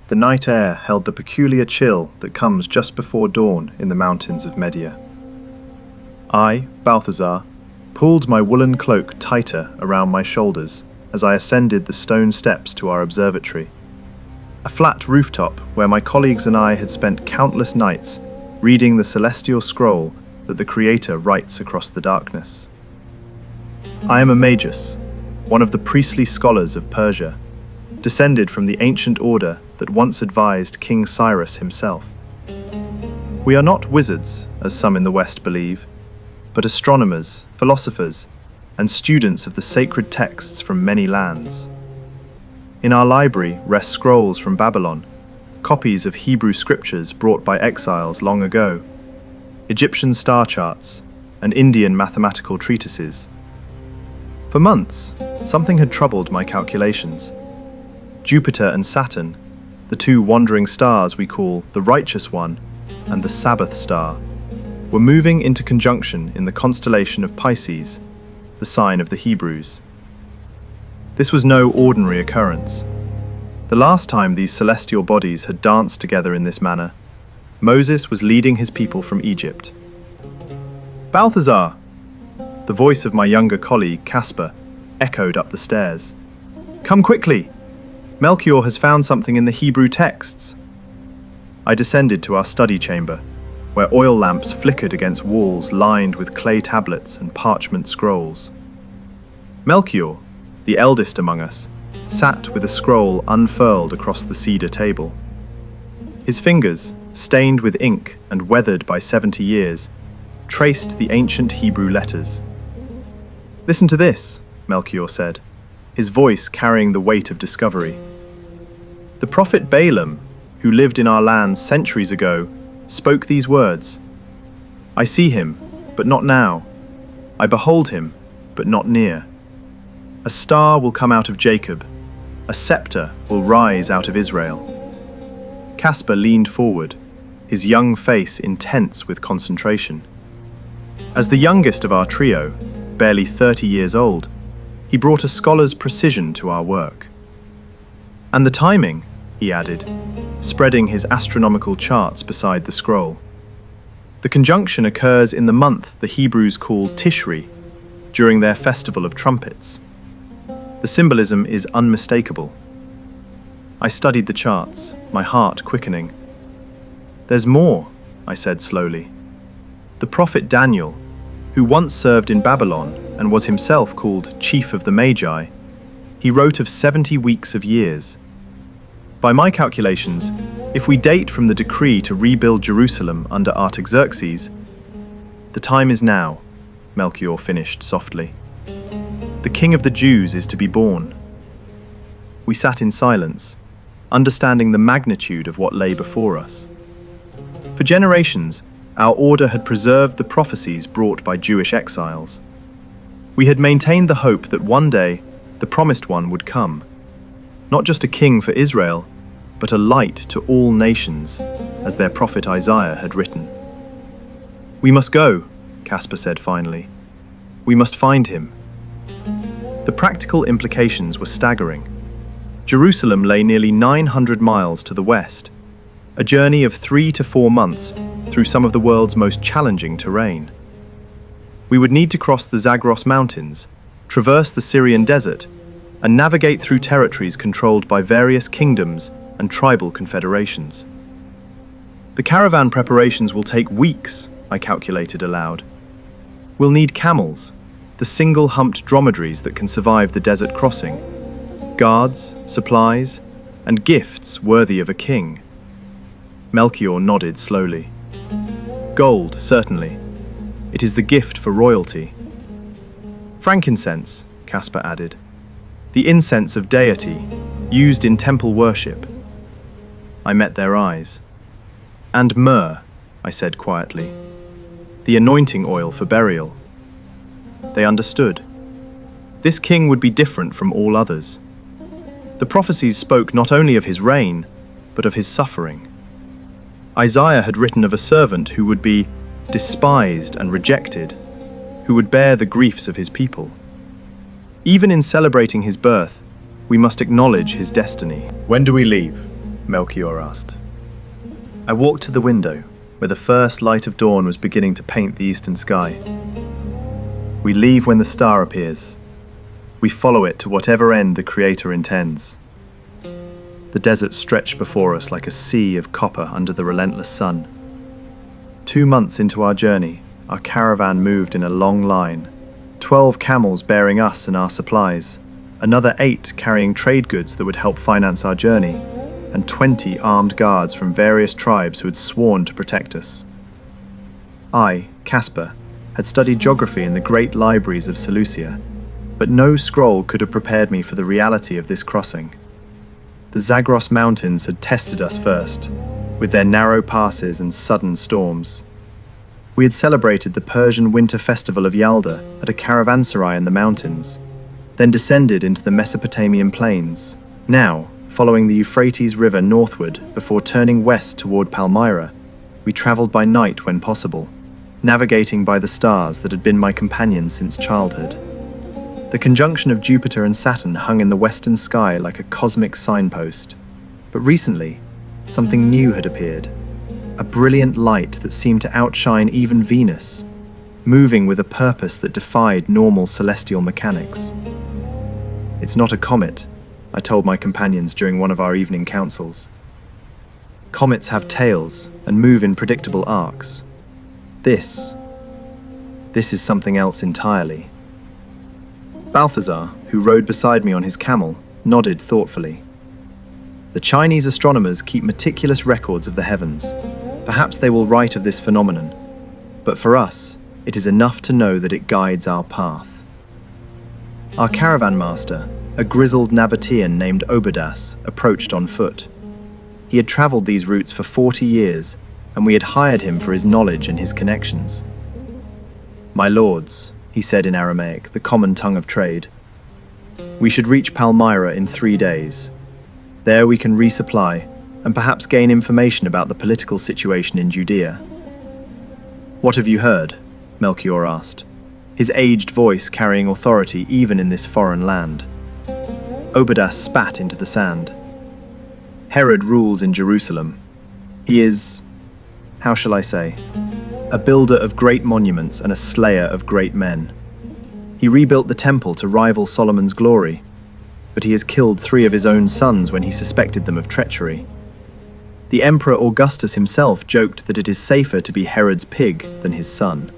The night air held the peculiar chill that comes just before dawn in the mountains of Media. I, Balthazar, pulled my woolen cloak tighter around my shoulders as I ascended the stone steps to our observatory, a flat rooftop where my colleagues and I had spent countless nights reading the celestial scroll that the Creator writes across the darkness. I am a magus, one of the priestly scholars of Persia, descended from the ancient order that once advised King Cyrus himself. We are not wizards, as some in the West believe, but astronomers, philosophers, and students of the sacred texts from many lands. In our library rest scrolls from Babylon, copies of Hebrew scriptures brought by exiles long ago, Egyptian star charts, and Indian mathematical treatises. For months, something had troubled my calculations. Jupiter and Saturn, the two wandering stars we call the Righteous One and the Sabbath Star, were moving into conjunction in the constellation of Pisces, the sign of the Hebrews. This was no ordinary occurrence. The last time these celestial bodies had danced together in this manner, Moses was leading his people from Egypt. "Balthazar!" The voice of my younger colleague, Caspar, echoed up the stairs. "Come quickly! Melchior has found something in the Hebrew texts." I descended to our study chamber, where oil lamps flickered against walls lined with clay tablets and parchment scrolls. Melchior, the eldest among us, sat with a scroll unfurled across the cedar table. His fingers, stained with ink and weathered by 70 years, traced the ancient Hebrew letters. "Listen to this," Melchior said, his voice carrying the weight of discovery. "The prophet Balaam, who lived in our lands centuries ago, spoke these words. I see him, but not now. I behold him, but not near. A star will come out of Jacob. A scepter will rise out of Israel." Caspar leaned forward, his young face intense with concentration. As the youngest of our trio, barely 30 years old, he brought a scholar's precision to our work. "And the timing," he added, spreading his astronomical charts beside the scroll. "The conjunction occurs in the month the Hebrews call Tishri, during their festival of trumpets. The symbolism is unmistakable." I studied the charts, my heart quickening. "There's more," I said slowly. "The prophet Daniel, who once served in Babylon and was himself called Chief of the Magi, he wrote of 70 weeks of years. By my calculations, if we date from the decree to rebuild Jerusalem under Artaxerxes, the time is now," Melchior finished softly. "The King of the Jews is to be born." We sat in silence, understanding the magnitude of what lay before us. For generations, our order had preserved the prophecies brought by Jewish exiles. We had maintained the hope that one day the promised one would come, not just a king for Israel, but a light to all nations, as their prophet Isaiah had written. "We must go," Caspar said finally. "We must find him." The practical implications were staggering. Jerusalem lay nearly 900 miles to the west, a journey of 3 to 4 months through some of the world's most challenging terrain. We would need to cross the Zagros Mountains, traverse the Syrian desert, and navigate through territories controlled by various kingdoms and tribal confederations. "The caravan preparations will take weeks," I calculated aloud. "We'll need camels, the single-humped dromedaries that can survive the desert crossing, guards, supplies, and gifts worthy of a king." Melchior nodded slowly. "Gold, certainly. It is the gift for royalty." "Frankincense," Caspar added. "The incense of deity, used in temple worship." I met their eyes. "And myrrh," I said quietly. "The anointing oil for burial." They understood. This king would be different from all others. The prophecies spoke not only of his reign, but of his suffering. Isaiah had written of a servant who would be despised and rejected, who would bear the griefs of his people. Even in celebrating his birth, we must acknowledge his destiny. "When do we leave?" Melchior asked. I walked to the window, where the first light of dawn was beginning to paint the eastern sky. We leave when the star appears. We follow it to whatever end the Creator intends. The desert stretched before us like a sea of copper under the relentless sun. 2 months into our journey, our caravan moved in a long line, 12 camels bearing us and our supplies, another 8 carrying trade goods that would help finance our journey, and 20 armed guards from various tribes who had sworn to protect us. I, Caspar, had studied geography in the great libraries of Seleucia, but no scroll could have prepared me for the reality of this crossing. The Zagros Mountains had tested us first, with their narrow passes and sudden storms. We had celebrated the Persian winter festival of Yalda at a caravanserai in the mountains, then descended into the Mesopotamian plains. Now, following the Euphrates River northward before turning west toward Palmyra, we traveled by night when possible, navigating by the stars that had been my companions since childhood. The conjunction of Jupiter and Saturn hung in the western sky like a cosmic signpost. But recently, something new had appeared. A brilliant light that seemed to outshine even Venus, moving with a purpose that defied normal celestial mechanics. It's not a comet, I told my companions during one of our evening councils. Comets have tails and move in predictable arcs. This is something else entirely. Balthazar, who rode beside me on his camel, nodded thoughtfully. The Chinese astronomers keep meticulous records of the heavens. Perhaps they will write of this phenomenon, but for us, it is enough to know that it guides our path. Our caravan master, a grizzled Nabatean named Obadas, approached on foot. He had traveled these routes for 40 years, and we had hired him for his knowledge and his connections. My lords, he said in Aramaic, the common tongue of trade, we should reach Palmyra in 3 days. There we can resupply and perhaps gain information about the political situation in Judea. What have you heard? Melchior asked, his aged voice carrying authority even in this foreign land. Obadas spat into the sand. Herod rules in Jerusalem. He is, how shall I say, a builder of great monuments and a slayer of great men. He rebuilt the temple to rival Solomon's glory, but he has killed 3 of his own sons when he suspected them of treachery. The Emperor Augustus himself joked that it is safer to be Herod's pig than his son.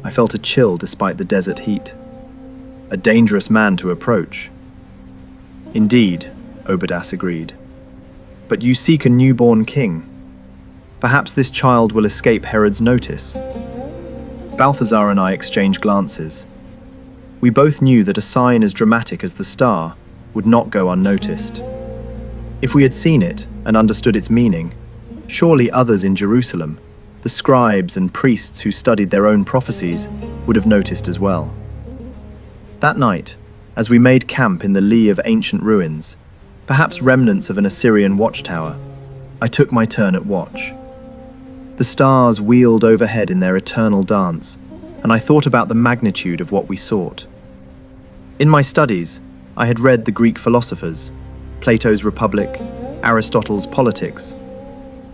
I felt a chill despite the desert heat. A dangerous man to approach. Indeed, Obadas agreed. But you seek a newborn king. Perhaps this child will escape Herod's notice. Balthazar and I exchanged glances. We both knew that a sign as dramatic as the star would not go unnoticed. If we had seen it and understood its meaning, surely others in Jerusalem, the scribes and priests who studied their own prophecies, would have noticed as well. That night, as we made camp in the lee of ancient ruins, perhaps remnants of an Assyrian watchtower, I took my turn at watch. The stars wheeled overhead in their eternal dance, and I thought about the magnitude of what we sought. In my studies, I had read the Greek philosophers, Plato's Republic, Aristotle's Politics.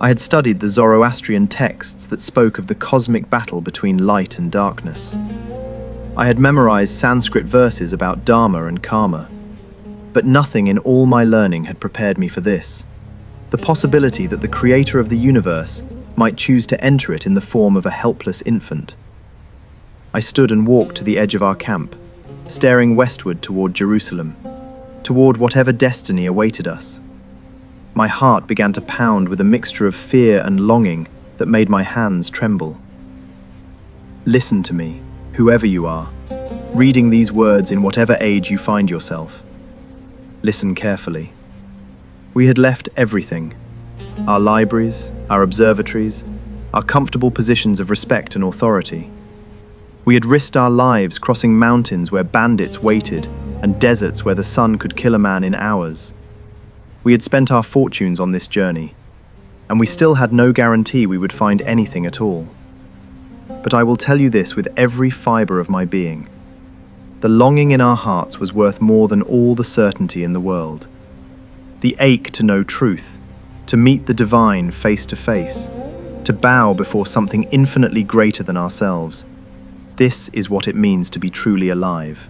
I had studied the Zoroastrian texts that spoke of the cosmic battle between light and darkness. I had memorized Sanskrit verses about dharma and karma. But nothing in all my learning had prepared me for this, the possibility that the creator of the universe might choose to enter it in the form of a helpless infant. I stood and walked to the edge of our camp, staring westward toward Jerusalem, toward whatever destiny awaited us. My heart began to pound with a mixture of fear and longing that made my hands tremble. Listen to me, whoever you are, reading these words in whatever age you find yourself. Listen carefully. We had left everything, our libraries, our observatories, our comfortable positions of respect and authority. We had risked our lives crossing mountains where bandits waited and deserts where the sun could kill a man in hours. We had spent our fortunes on this journey, and we still had no guarantee we would find anything at all. But I will tell you this with every fiber of my being. The longing in our hearts was worth more than all the certainty in the world. the ache to know truth, to meet the divine face to face, to bow before something infinitely greater than ourselves. This is what it means to be truly alive.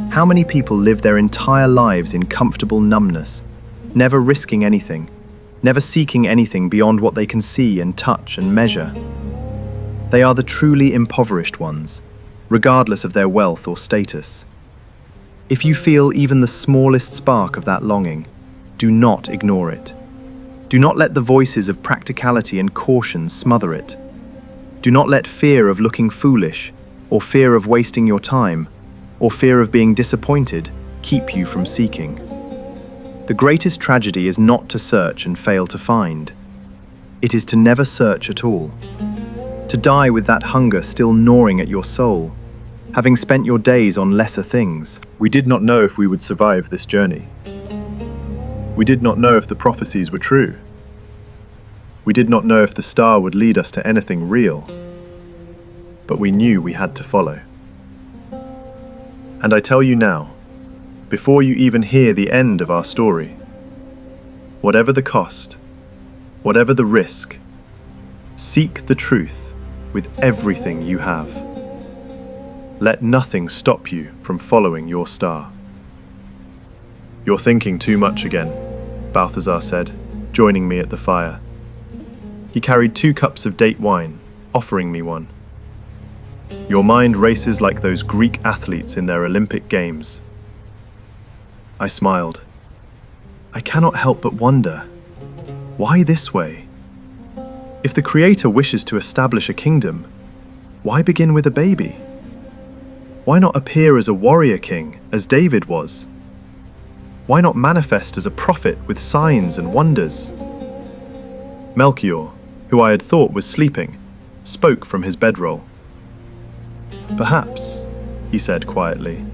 How many people live their entire lives in comfortable numbness, never risking anything, never seeking anything beyond what they can see and touch and measure? They are the truly impoverished ones, regardless of their wealth or status. If you feel even the smallest spark of that longing, do not ignore it. Do not let the voices of practicality and caution smother it. Do not let fear of looking foolish, or fear of wasting your time, or fear of being disappointed keep you from seeking. The greatest tragedy is not to search and fail to find. It is to never search at all. To die with that hunger still gnawing at your soul, having spent your days on lesser things. We did not know if we would survive this journey. We did not know if the prophecies were true. We did not know if the star would lead us to anything real. But we knew we had to follow. And I tell you now, before you even hear the end of our story, whatever the cost, whatever the risk, seek the truth with everything you have. Let nothing stop you from following your star. You're thinking too much again, Balthazar said, joining me at the fire. He carried 2 cups of date wine, offering me one. Your mind races like those Greek athletes in their Olympic Games. I smiled. I cannot help but wonder, why this way? If the Creator wishes to establish a kingdom, why begin with a baby? Why not appear as a warrior king, as David was? Why not manifest as a prophet with signs and wonders? Melchior, who I had thought was sleeping, spoke from his bedroll. Perhaps, he said quietly,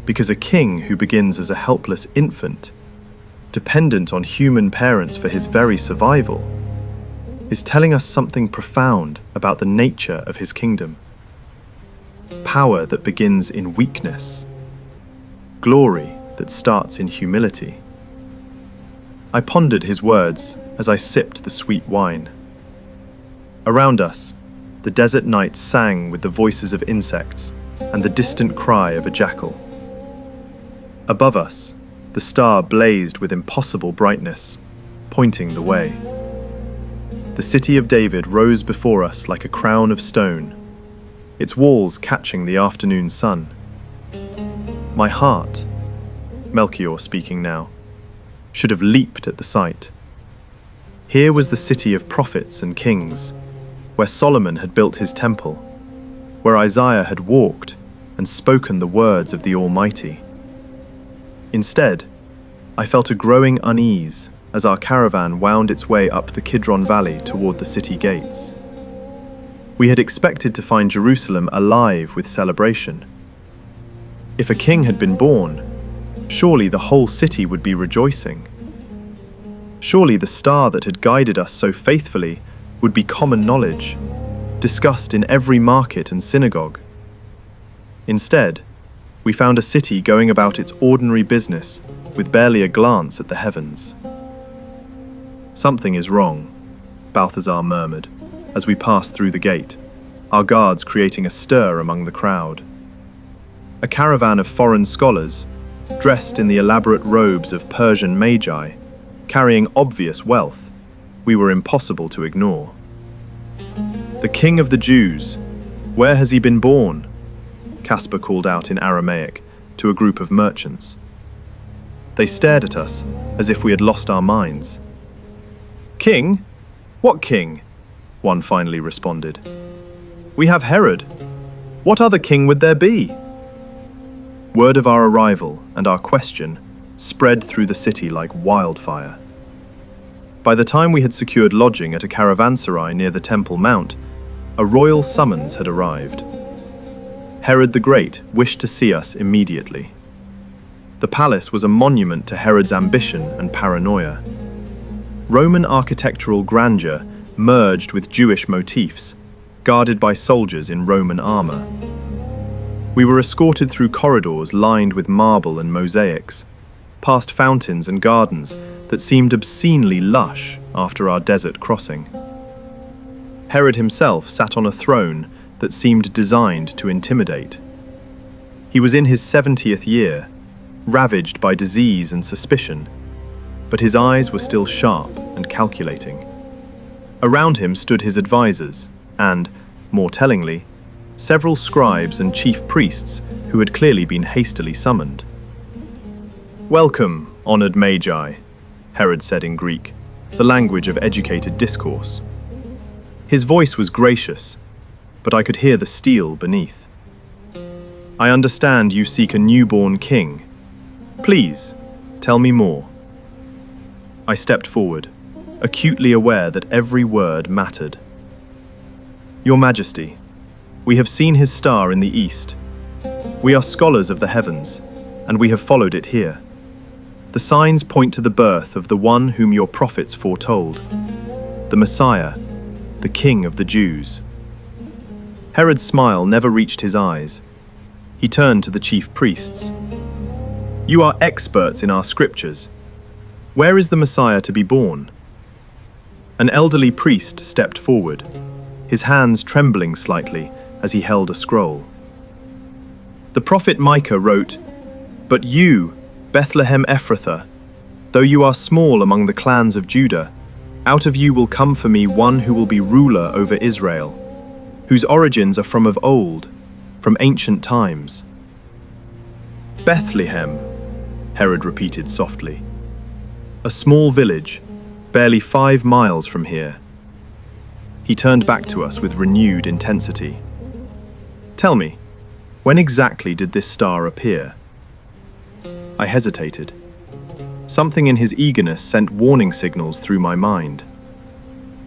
because a king who begins as a helpless infant, dependent on human parents for his very survival, is telling us something profound about the nature of his kingdom. Power that begins in weakness. Glory that starts in humility. I pondered his words as I sipped the sweet wine. Around us, the desert night sang with the voices of insects and the distant cry of a jackal. Above us, the star blazed with impossible brightness, pointing the way. The city of David rose before us like a crown of stone, its walls catching the afternoon sun. My heart, Melchior speaking now, should have leaped at the sight. Here was the city of prophets and kings, where Solomon had built his temple, where Isaiah had walked and spoken the words of the Almighty. Instead, I felt a growing unease as our caravan wound its way up the Kidron Valley toward the city gates. We had expected to find Jerusalem alive with celebration. If a king had been born, surely the whole city would be rejoicing. Surely the star that had guided us so faithfully would be common knowledge, discussed in every market and synagogue. Instead, we found a city going about its ordinary business with barely a glance at the heavens. Something is wrong, Balthazar murmured, as we passed through the gate, our guards creating a stir among the crowd. A caravan of foreign scholars, dressed in the elaborate robes of Persian Magi, carrying obvious wealth, we were impossible to ignore. The King of the Jews, where has he been born? Caspar called out in Aramaic to a group of merchants. They stared at us as if we had lost our minds. King? What king? One finally responded. We have Herod. What other king would there be? Word of our arrival and our question spread through the city like wildfire. By the time we had secured lodging at a caravanserai near the Temple Mount, a royal summons had arrived. Herod the Great wished to see us immediately. The palace was a monument to Herod's ambition and paranoia. Roman architectural grandeur merged with Jewish motifs, guarded by soldiers in Roman armor. We were escorted through corridors lined with marble and mosaics, past fountains and gardens that seemed obscenely lush after our desert crossing. Herod himself sat on a throne that seemed designed to intimidate. He was in his 70th year, ravaged by disease and suspicion, but his eyes were still sharp and calculating. Around him stood his advisors and, more tellingly, several scribes and chief priests who had clearly been hastily summoned. "Welcome, honored Magi," Herod said in Greek, the language of educated discourse. His voice was gracious, but I could hear the steel beneath. "I understand you seek a newborn king. Please, tell me more." I stepped forward, acutely aware that every word mattered. "Your Majesty, we have seen his star in the east. We are scholars of the heavens, and we have followed it here. The signs point to the birth of the one whom your prophets foretold, the Messiah, the King of the Jews." Herod's smile never reached his eyes. He turned to the chief priests. "You are experts in our scriptures. Where is the Messiah to be born?" An elderly priest stepped forward, his hands trembling slightly as he held a scroll. "The prophet Micah wrote, 'But you, Bethlehem Ephrathah, though you are small among the clans of Judah, out of you will come for me one who will be ruler over Israel, whose origins are from of old, from ancient times.'" "Bethlehem," Herod repeated softly. "A small village, barely 5 miles from here." He turned back to us with renewed intensity. "Tell me, when exactly did this star appear?" I hesitated. Something in his eagerness sent warning signals through my mind.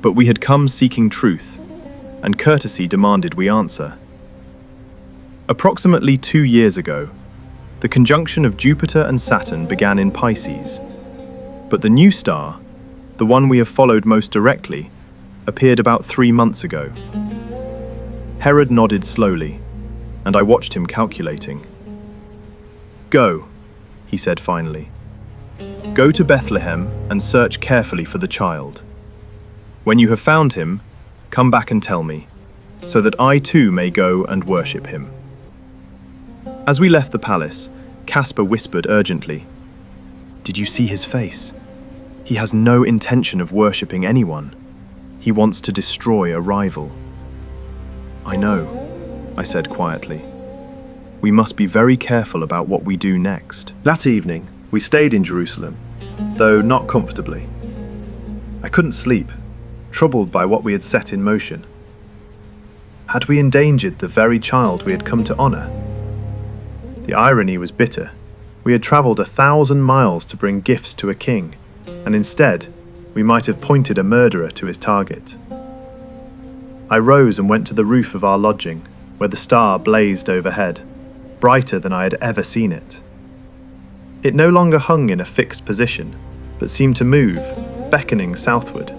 But we had come seeking truth, and courtesy demanded we answer. Approximately 2 years ago, the conjunction of Jupiter and Saturn began in Pisces, but the new star, the one we have followed most directly, appeared about 3 months ago. Herod nodded slowly, and I watched him calculating. "Go," he said finally. "Go to Bethlehem and search carefully for the child. When you have found him, come back and tell me, so that I too may go and worship him." As we left the palace, Caspar whispered urgently, "Did you see his face? He has no intention of worshipping anyone. He wants to destroy a rival." "I know," I said quietly. "We must be very careful about what we do next." That evening, we stayed in Jerusalem, though not comfortably. I couldn't sleep, troubled by what we had set in motion. Had we endangered the very child we had come to honor? The irony was bitter. We had traveled 1,000 miles to bring gifts to a king, and instead, we might have pointed a murderer to his target. I rose and went to the roof of our lodging, where the star blazed overhead, brighter than I had ever seen it. It no longer hung in a fixed position, but seemed to move, beckoning southward,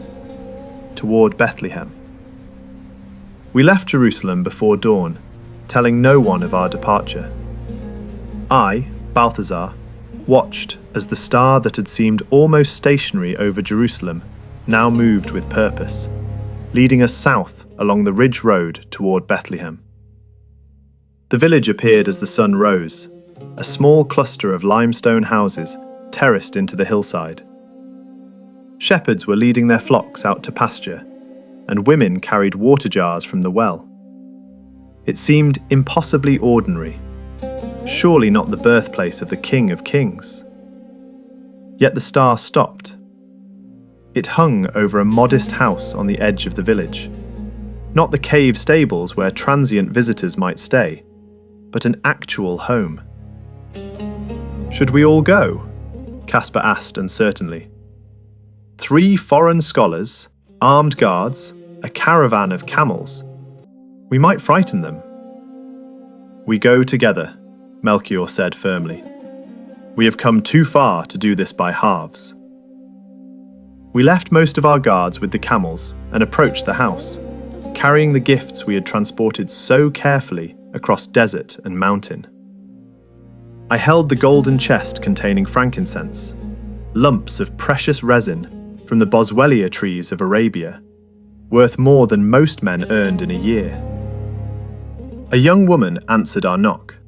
toward Bethlehem. We left Jerusalem before dawn, telling no one of our departure. I, Balthazar, watched as the star that had seemed almost stationary over Jerusalem now moved with purpose, leading us south along the ridge road toward Bethlehem. The village appeared as the sun rose, a small cluster of limestone houses terraced into the hillside. Shepherds were leading their flocks out to pasture, and women carried water jars from the well. It seemed impossibly ordinary, surely not the birthplace of the King of Kings. Yet the star stopped. It hung over a modest house on the edge of the village, not the cave stables where transient visitors might stay, but an actual home. "Should we all go?" Caspar asked uncertainly. 3 foreign scholars, armed guards, a caravan of camels. We might frighten them. "We go together," Melchior said firmly. "We have come too far to do this by halves." We left most of our guards with the camels and approached the house, carrying the gifts we had transported so carefully across desert and mountain. I held the golden chest containing frankincense, lumps of precious resin from the boswellia trees of Arabia, worth more than most men earned in a year. A young woman answered our knock.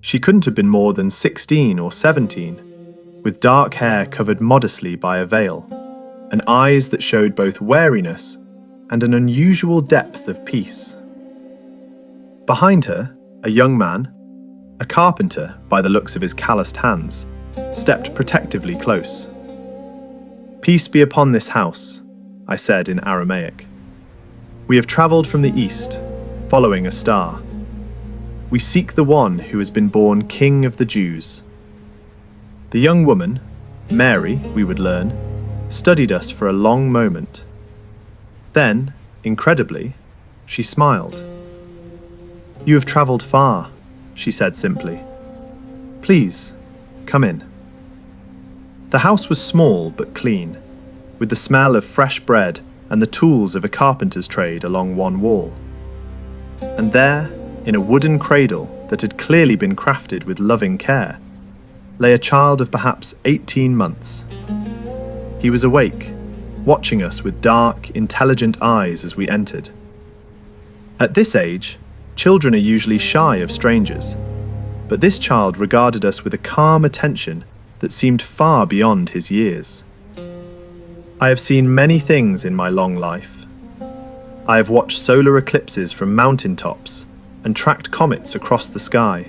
She couldn't have been more than 16 or 17, with dark hair covered modestly by a veil, and eyes that showed both wariness and an unusual depth of peace. Behind her, a young man, a carpenter by the looks of his calloused hands, stepped protectively close. "Peace be upon this house," I said in Aramaic. "We have travelled from the east, following a star. We seek the one who has been born King of the Jews." The young woman, Mary, we would learn, studied us for a long moment. Then, incredibly, she smiled. "You have travelled far," she said simply. "Please, come in." The house was small but clean, with the smell of fresh bread and the tools of a carpenter's trade along one wall. And there, in a wooden cradle that had clearly been crafted with loving care, lay a child of perhaps 18 months. He was awake, watching us with dark, intelligent eyes as we entered. At this age, children are usually shy of strangers, but this child regarded us with a calm attention that seemed far beyond his years. I have seen many things in my long life. I have watched solar eclipses from mountain tops and tracked comets across the sky.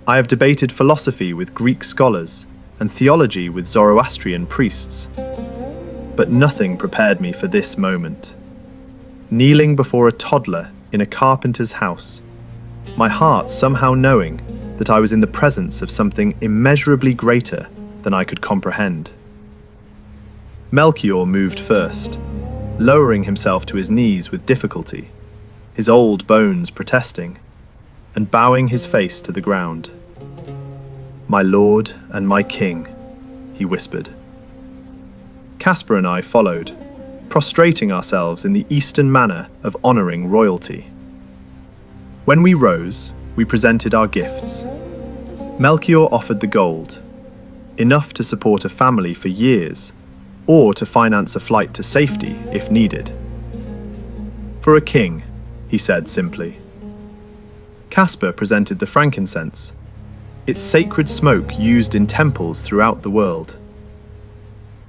I have debated philosophy with Greek scholars and theology with Zoroastrian priests. But nothing prepared me for this moment. Kneeling before a toddler in a carpenter's house, my heart somehow knowing that I was in the presence of something immeasurably greater than I could comprehend. Melchior moved first, lowering himself to his knees with difficulty, his old bones protesting, and bowing his face to the ground. "My lord and my king," he whispered. Caspar and I followed, prostrating ourselves in the Eastern manner of honouring royalty. When we rose, we presented our gifts. Melchior offered the gold, enough to support a family for years, or to finance a flight to safety if needed. "For a king," he said simply. Caspar presented the frankincense, its sacred smoke used in temples throughout the world.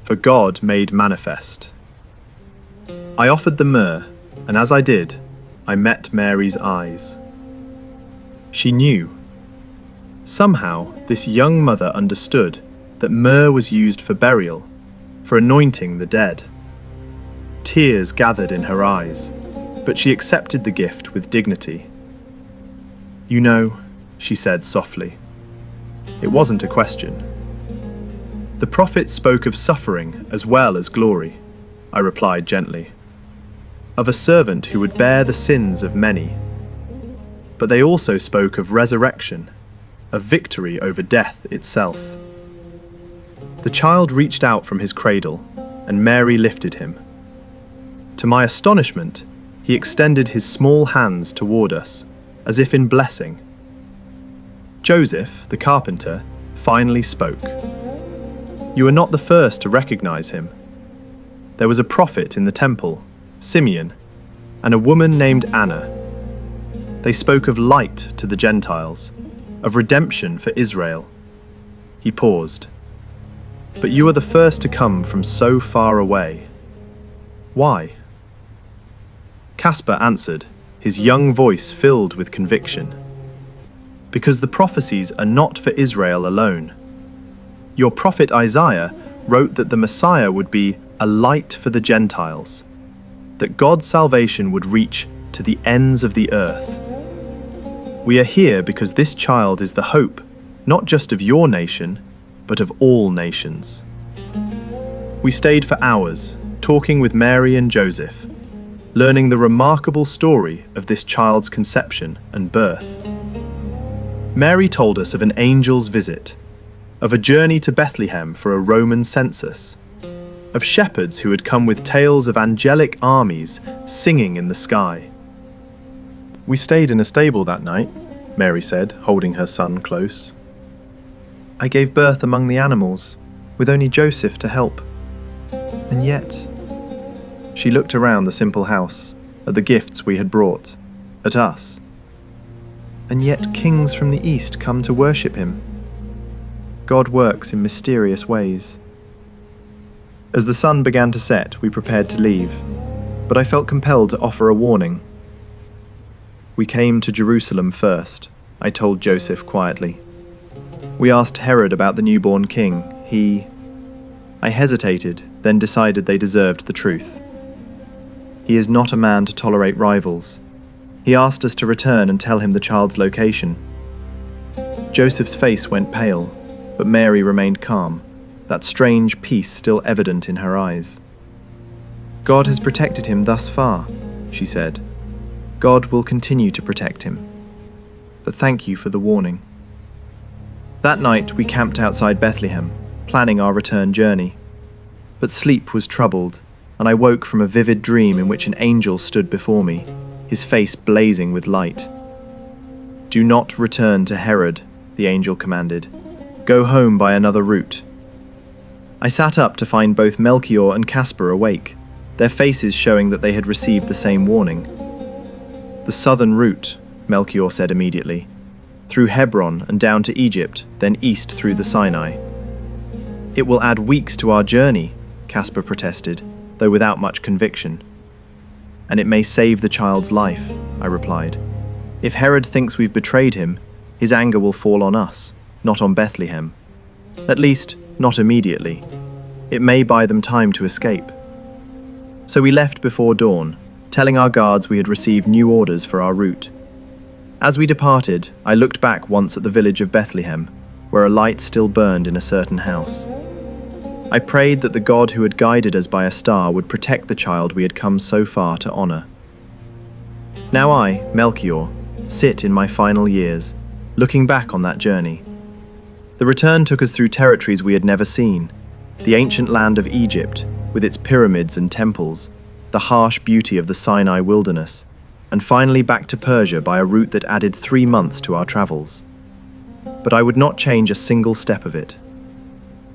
"For God made manifest." I offered the myrrh, and as I did, I met Mary's eyes. She knew. Somehow, this young mother understood that myrrh was used for burial, for anointing the dead. Tears gathered in her eyes, but she accepted the gift with dignity. "You know," she said softly. It wasn't a question. "The prophets spoke of suffering as well as glory," I replied gently. "Of a servant who would bear the sins of many. But they also spoke of resurrection, of victory over death itself." The child reached out from his cradle, and Mary lifted him. To my astonishment, he extended his small hands toward us, as if in blessing. Joseph, the carpenter, finally spoke. "You are not the first to recognize him. There was a prophet in the temple, Simeon, and a woman named Anna. They spoke of light to the Gentiles, of redemption for Israel." He paused. "But you are the first to come from so far away. Why?" Caspar answered, his young voice filled with conviction. "Because the prophecies are not for Israel alone. Your prophet Isaiah wrote that the Messiah would be a light for the Gentiles, that God's salvation would reach to the ends of the earth. We are here because this child is the hope, not just of your nation, but of all nations." We stayed for hours, talking with Mary and Joseph, learning the remarkable story of this child's conception and birth. Mary told us of an angel's visit, of a journey to Bethlehem for a Roman census, of shepherds who had come with tales of angelic armies singing in the sky. We stayed in a stable that night, Mary said, holding her son close. I gave birth among the animals, with only Joseph to help. And yet... She looked around the simple house, at the gifts we had brought, at us. And yet kings from the east come to worship him. God works in mysterious ways. As the sun began to set, we prepared to leave, but I felt compelled to offer a warning. We came to Jerusalem first, I told Joseph quietly. We asked Herod about the newborn king. I hesitated, then decided they deserved the truth. He is not a man to tolerate rivals. He asked us to return and tell him the child's location. Joseph's face went pale, but Mary remained calm, that strange peace still evident in her eyes. God has protected him thus far, she said. God will continue to protect him. But thank you for the warning. That night we camped outside Bethlehem, planning our return journey. But sleep was troubled, and I woke from a vivid dream in which an angel stood before me, his face blazing with light. Do not return to Herod, the angel commanded. Go home by another route. I sat up to find both Melchior and Caspar awake, their faces showing that they had received the same warning. The southern route, Melchior said immediately, through Hebron and down to Egypt, then east through the Sinai. It will add weeks to our journey, Caspar protested, though without much conviction. And it may save the child's life, I replied. If Herod thinks we've betrayed him, his anger will fall on us, not on Bethlehem. At least, not immediately. It may buy them time to escape. So we left before dawn, telling our guards we had received new orders for our route. As we departed, I looked back once at the village of Bethlehem, where a light still burned in a certain house. I prayed that the God who had guided us by a star would protect the child we had come so far to honor. Now I, Melchior, sit in my final years, looking back on that journey. The return took us through territories we had never seen, the ancient land of Egypt, with its pyramids and temples, the harsh beauty of the Sinai wilderness, and finally back to Persia by a route that added 3 months to our travels. But I would not change a single step of it.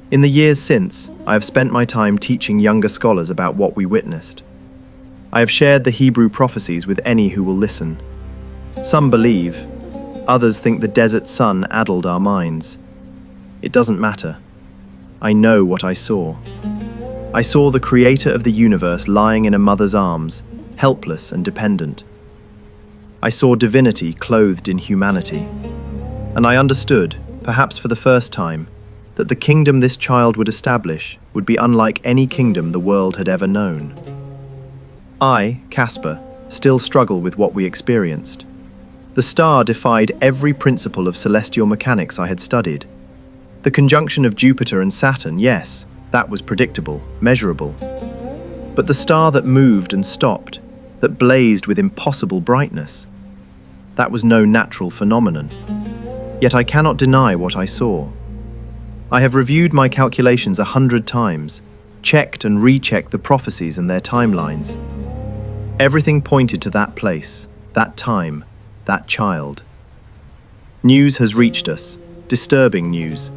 In the years since, I have spent my time teaching younger scholars about what we witnessed. I have shared the Hebrew prophecies with any who will listen. Some believe, others think the desert sun addled our minds. It doesn't matter. I know what I saw. I saw the creator of the universe lying in a mother's arms, helpless and dependent. I saw divinity clothed in humanity. And I understood, perhaps for the first time, that the kingdom this child would establish would be unlike any kingdom the world had ever known. I, Caspar, still struggle with what we experienced. The star defied every principle of celestial mechanics I had studied. The conjunction of Jupiter and Saturn, yes, that was predictable, measurable. But the star that moved and stopped, that blazed with impossible brightness, that was no natural phenomenon. Yet I cannot deny what I saw. I have reviewed my calculations 100 times, checked and rechecked the prophecies and their timelines. Everything pointed to that place, that time, that child. News has reached us, disturbing news.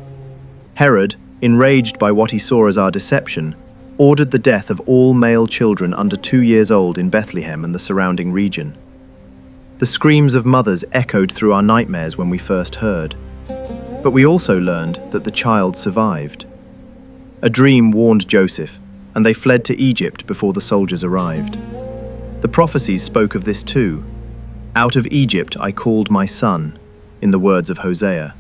Herod, enraged by what he saw as our deception, ordered the death of all male children under 2 years old in Bethlehem and the surrounding region. The screams of mothers echoed through our nightmares when we first heard. But we also learned that the child survived. A dream warned Joseph, and they fled to Egypt before the soldiers arrived. The prophecies spoke of this too. Out of Egypt I called my son, in the words of Hosea.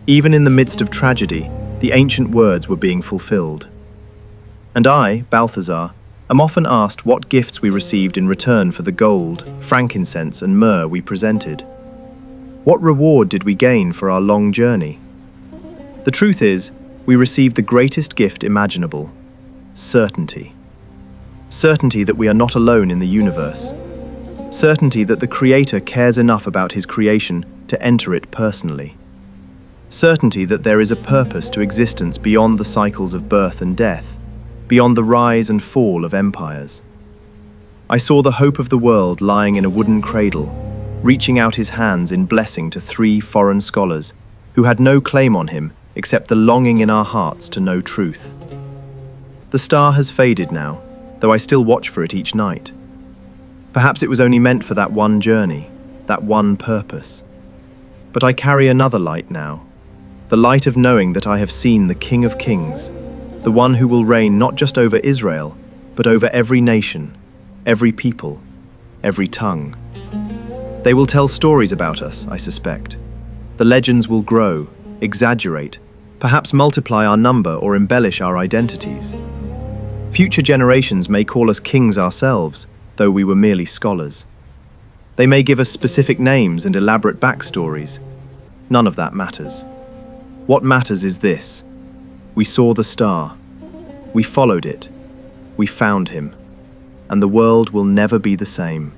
Even in the midst of tragedy, the ancient words were being fulfilled. And I, Balthazar, am often asked what gifts we received in return for the gold, frankincense, and myrrh we presented. What reward did we gain for our long journey? The truth is, we received the greatest gift imaginable: certainty. Certainty that we are not alone in the universe. Certainty that the Creator cares enough about His creation to enter it personally. Certainty that there is a purpose to existence beyond the cycles of birth and death, beyond the rise and fall of empires. I saw the hope of the world lying in a wooden cradle, reaching out his hands in blessing to 3 foreign scholars who had no claim on him except the longing in our hearts to know truth. The star has faded now, though I still watch for it each night. Perhaps it was only meant for that one journey, that one purpose. But I carry another light now, the light of knowing that I have seen the King of Kings, the one who will reign not just over Israel, but over every nation, every people, every tongue. They will tell stories about us, I suspect. The legends will grow, exaggerate, perhaps multiply our number or embellish our identities. Future generations may call us kings ourselves, though we were merely scholars. They may give us specific names and elaborate backstories. None of that matters. What matters is this: we saw the star, we followed it, we found him, and the world will never be the same.